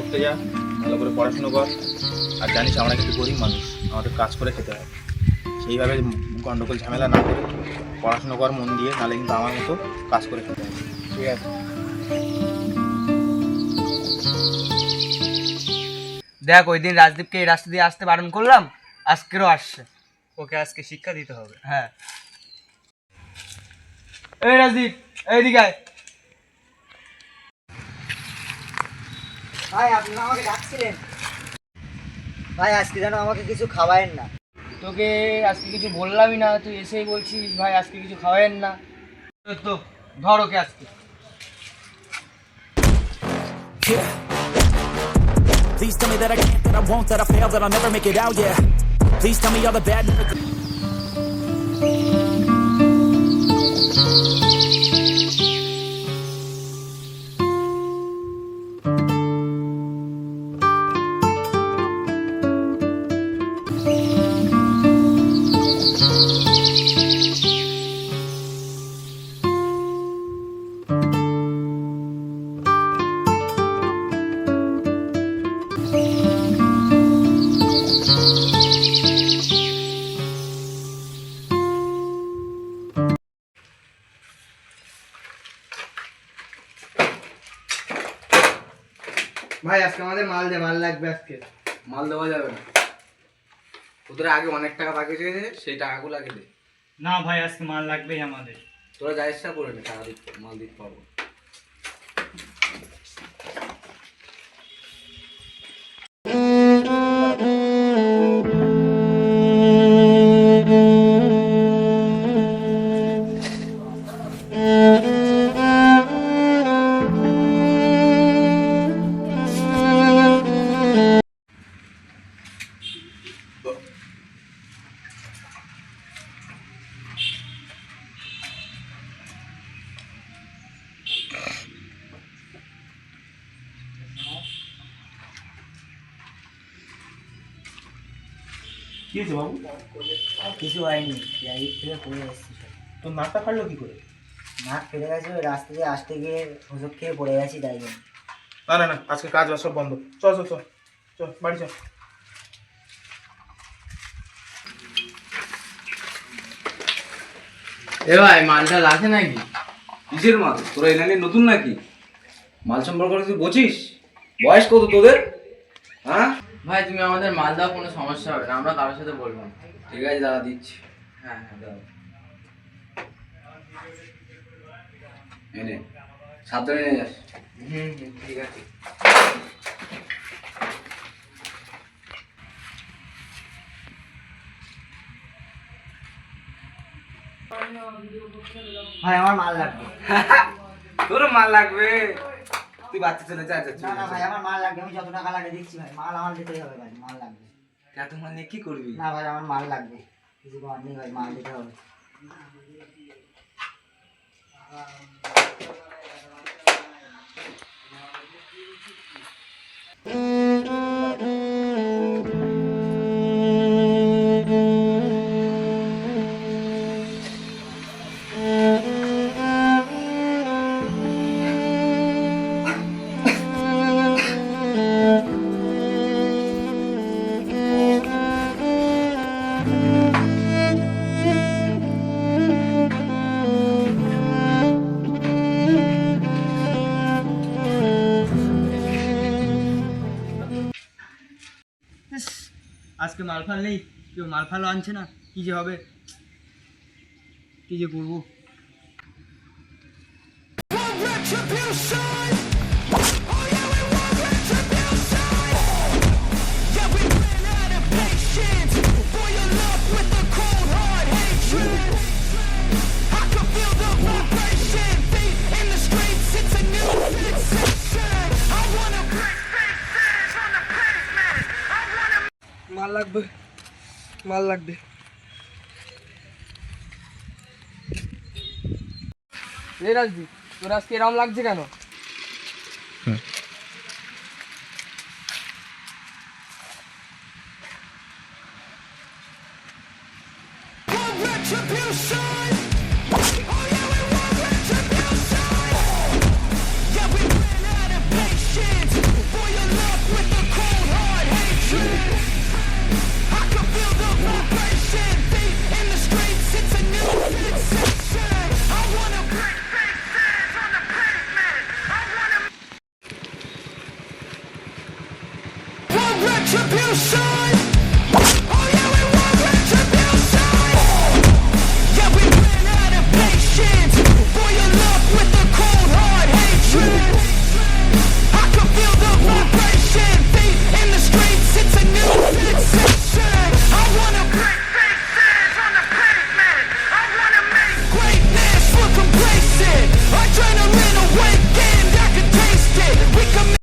পড়তে যা, ভালো করে পড়াশুনো কর। আর জানিস আমরা কিন্তু গরিব মানুষ, আমাদের কাজ করে খেতে হয়। সেইভাবে গন্ডগোল ঝামেলা না করে পড়াশুনো কর মন দিয়ে, নাহলে কিন্তু আমার মতো কাজ করে খেতে হবে। ঠিক আছে। দেখ ওই দিন রাজদীপকে এই রাস্তা দিয়ে আসতে বারণ করলাম, আজকেরও আসছে। ওকে আজকে শিক্ষা দিতে হবে। হ্যাঁ, এই রাজদীপ এইদিকে আয়। ভাই আপনি আমাকে ডাকছিলেন? ভাই আজকে যেন আমাকে কিছু খাওয়ায়েন না। তোকে আজকে কিছু বললামই না, তুই এসেই বলছিস ভাই আজকে কিছু খাওয়ায়েন না। তো ধর ওকে আজকে। Please tell me that I can't, that I won't, that I fail, that I'll never make it out, yeah. Please tell me all the bad news. ভাই আজকে আমাদের মাল দে, মাল লাগবে আজকে। মাল দেওয়া যাবে না, ওদের আগে অনেক টাকা বাকি চেয়েছে, সেই টাকাগুলো আগে দে। না ভাই আজকে মাল লাগবেই আমাদের। তোরা যা ইচ্ছা করে নে, টাকা দিতে মাল দিতে পারবো। কি হয়েছে বাবু? কিছু হয়নি, এই থেকে পড়ে এসেছি সব। তোর নাকটা ফাটলো কি করে? নাক ফেলে গেছে, ওই রাস্তা দিয়ে আসতে গিয়ে হোঁচট খেয়ে পড়ে গেছি, তাই জন্য। না না না, আজকে কাজ বাজ সব বন্ধ। চল চল চল চল বাড়ি চল। এ ভাই মালটা লাগে নাকি? কিসের মাল? তোরা এখানে নতুন নাকি? মাল সম্পর্কে তুই বুঝিস? বয়স কত তোদের? হ্যাঁ ভাই, তুমি আমাদের মাল দাও, কোনো সমস্যা হবে না, আমরা কারোর সাথে বলবো না। ঠিক আছে দাদা, দিচ্ছি। হ্যাঁ হ্যাঁ দাও, এনে সাবধানে নিয়ে যাস। হুম হুম ঠিক আছে। ভাই আমার মাল লাগবে। তোর মাল লাগবে? তুই বাচ্চা চলে যা। না না ভাই আমার মাল লাগবে, আমি যত টাকা লাগে দিচ্ছি ভাই, মাল আমার দিতেই হবে ভাই, মাল লাগবে। এত মাল নিয়ে কি করবি? না ভাই আমার মাল লাগবে, কিছু করার নেই ভাই, মাল দিতে হবে। আজকে মাল ফাল নেই, কেউ মাল ফালও আনছে না, কি যে হবে, কি যে করবো। মাল লাগবে, মাল লাগবে। এই রাজদীপ, তোর আজকে এরকম লাগছে কেন? Yeah, we ran out of patience for your love. shine.